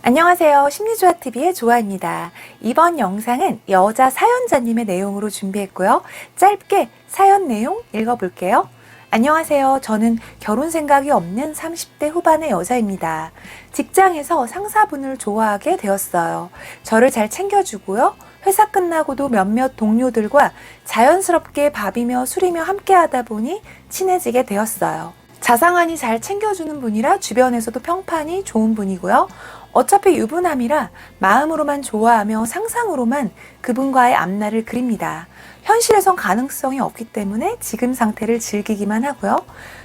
안녕하세요. 심리조화TV의 조아입니다. 이번 영상은 여자 사연자님의 내용으로 준비했고요. 짧게 사연 내용 읽어볼게요. 안녕하세요. 저는 결혼 생각이 없는 30대 후반의 여자입니다. 직장에서 상사분을 좋아하게 되었어요. 저를 잘 챙겨주고요. 회사 끝나고도 몇몇 동료들과 자연스럽게 밥이며 술이며 함께 하다 보니 친해지게 되었어요. 자상하니 잘 챙겨주는 분이라 주변에서도 평판이 좋은 분이고요. 어차피 유부남이라 마음으로만 좋아하며 상상으로만 그분과의 앞날을 그립니다. 현실에선 가능성이 없기 때문에 지금 상태를 즐기기만 하고요.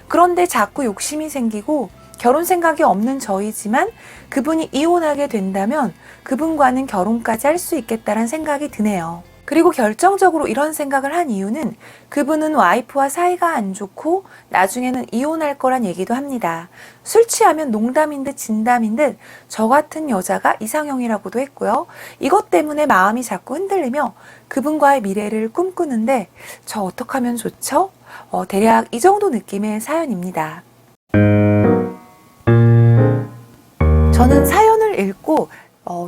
그런데 자꾸 욕심이 생기고 결혼 생각이 없는 저이지만 그분이 이혼하게 된다면 그분과는 결혼까지 할 수 있겠다는 생각이 드네요. 그리고 결정적으로 이런 생각을 한 이유는 그분은 와이프와 사이가 안 좋고 나중에는 이혼할 거란 얘기도 합니다. 술 취하면 농담인 듯 진담인 듯 저 같은 여자가 이상형이라고도 했고요. 이것 때문에 마음이 자꾸 흔들리며 그분과의 미래를 꿈꾸는데 저 어떻게 하면 좋죠? 대략 이 정도 느낌의 사연입니다. 저는 사연을 읽고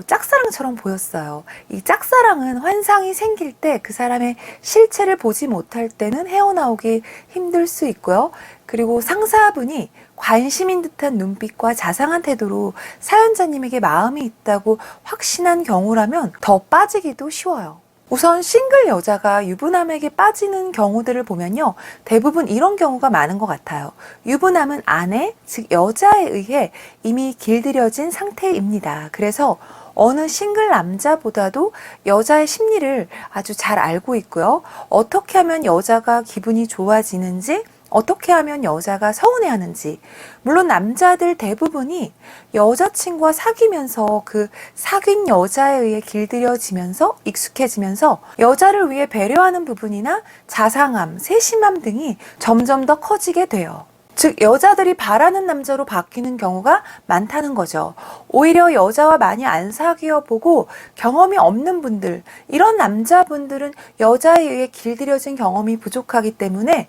짝사랑처럼 보였어요. 이 짝사랑은 환상이 생길 때 그 사람의 실체를 보지 못할 때는 헤어나오기 힘들 수 있고요. 그리고 상사분이 관심인 듯한 눈빛과 자상한 태도로 사연자님에게 마음이 있다고 확신한 경우라면 더 빠지기도 쉬워요. 우선 싱글 여자가 유부남에게 빠지는 경우들을 보면요. 대부분 이런 경우가 많은 것 같아요. 유부남은 아내, 즉 여자에 의해 이미 길들여진 상태입니다. 그래서 어느 싱글 남자보다도 여자의 심리를 아주 잘 알고 있고요. 어떻게 하면 여자가 기분이 좋아지는지, 어떻게 하면 여자가 서운해하는지. 물론 남자들 대부분이 여자친구와 사귀면서 그 사귄 여자에 의해 길들여지면서 익숙해지면서 여자를 위해 배려하는 부분이나 자상함, 세심함 등이 점점 더 커지게 돼요. 즉 여자들이 바라는 남자로 바뀌는 경우가 많다는 거죠. 오히려 여자와 많이 안 사귀어 보고 경험이 없는 분들, 이런 남자분들은 여자에 의해 길들여진 경험이 부족하기 때문에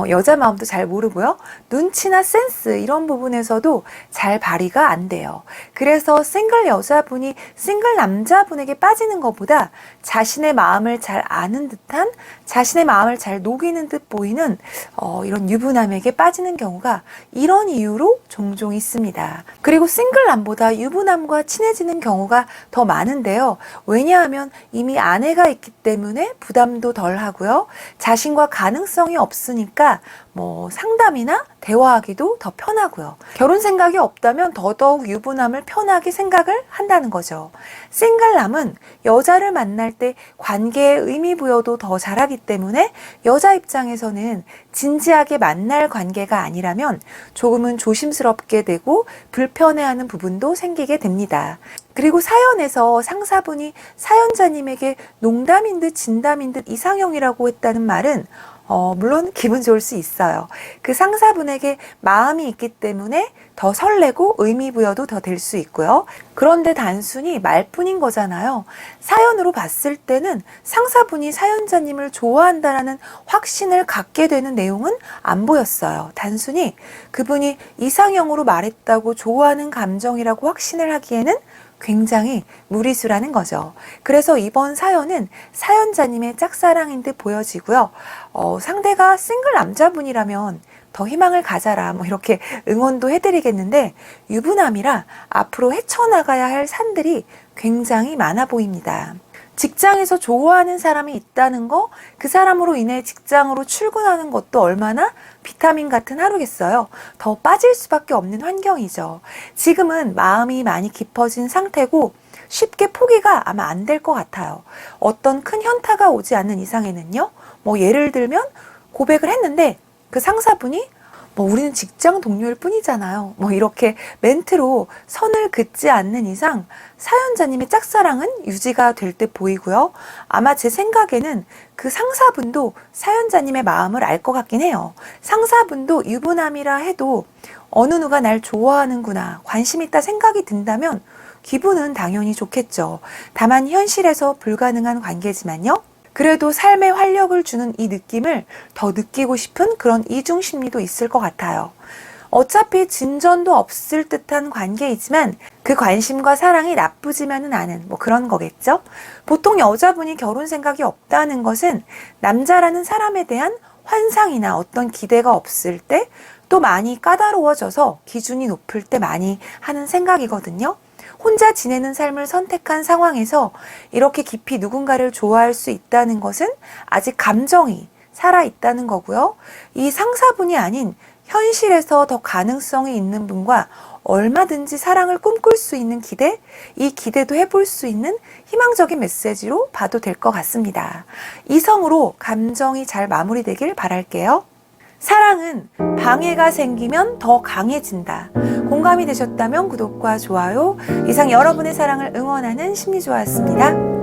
여자 마음도 잘 모르고요. 눈치나 센스 이런 부분에서도 잘 발휘가 안 돼요. 그래서 싱글 여자분이 싱글 남자분에게 빠지는 것보다 자신의 마음을 잘 아는 듯한, 자신의 마음을 잘 녹이는 듯 보이는 이런 유부남에게 빠지는 경우가 이런 이유로 종종 있습니다. 그리고 싱글남보다 유부남과 친해지는 경우가 더 많은데요. 왜냐하면 이미 아내가 있기 때문에 부담도 덜 하고요. 자신과 가능성이 없으니까 상담이나 대화하기도 더 편하고요. 결혼 생각이 없다면 더더욱 유부남을 편하게 생각을 한다는 거죠. 싱글남은 여자를 만날 때 관계에 의미 부여도 더 잘하기 때문에 여자 입장에서는 진지하게 만날 관계가 아니라면 조금은 조심스럽게 되고 불편해하는 부분도 생기게 됩니다. 그리고 사연에서 상사분이 사연자님에게 농담인 듯 진담인 듯 이상형이라고 했다는 말은 물론 기분 좋을 수 있어요. 그 상사분에게 마음이 있기 때문에 더 설레고 의미 부여도 더 될 수 있고요. 그런데 단순히 말뿐인 거잖아요. 사연으로 봤을 때는 상사분이 사연자님을 좋아한다라는 확신을 갖게 되는 내용은 안 보였어요. 단순히 그분이 이상형으로 말했다고 좋아하는 감정이라고 확신을 하기에는 굉장히 무리수라는 거죠. 그래서 이번 사연은 사연자님의 짝사랑인 듯 보여지고요. 상대가 싱글 남자분이라면 더 희망을 가져라 이렇게 응원도 해드리겠는데 유부남이라 앞으로 헤쳐나가야 할 산들이 굉장히 많아 보입니다. 직장에서 좋아하는 사람이 있다는 거, 그 사람으로 인해 직장으로 출근하는 것도 얼마나 비타민 같은 하루겠어요. 더 빠질 수밖에 없는 환경이죠. 지금은 마음이 많이 깊어진 상태고 쉽게 포기가 아마 안 될 것 같아요. 어떤 큰 현타가 오지 않는 이상에는요. 예를 들면 고백을 했는데 그 상사분이 우리는 직장 동료일 뿐이잖아요. 이렇게 멘트로 선을 긋지 않는 이상 사연자님의 짝사랑은 유지가 될 듯 보이고요. 아마 제 생각에는 그 상사분도 사연자님의 마음을 알 것 같긴 해요. 상사분도 유부남이라 해도 어느 누가 날 좋아하는구나, 관심 있다 생각이 든다면 기분은 당연히 좋겠죠. 다만 현실에서 불가능한 관계지만요. 그래도 삶에 활력을 주는 이 느낌을 더 느끼고 싶은 그런 이중 심리도 있을 것 같아요. 어차피 진전도 없을 듯한 관계이지만 그 관심과 사랑이 나쁘지만은 않은 뭐 그런 거겠죠. 보통 여자분이 결혼 생각이 없다는 것은 남자라는 사람에 대한 환상이나 어떤 기대가 없을 때, 또 많이 까다로워져서 기준이 높을 때 많이 하는 생각이거든요. 혼자 지내는 삶을 선택한 상황에서 이렇게 깊이 누군가를 좋아할 수 있다는 것은 아직 감정이 살아있다는 거고요. 이 상사분이 아닌 현실에서 더 가능성이 있는 분과 얼마든지 사랑을 꿈꿀 수 있는 기대, 이 기대도 해볼 수 있는 희망적인 메시지로 봐도 될 것 같습니다. 이성으로 감정이 잘 마무리되길 바랄게요. 사랑은 방해가 생기면 더 강해진다. 공감이 되셨다면 구독과 좋아요. 이상 여러분의 사랑을 응원하는 심리조화였습니다.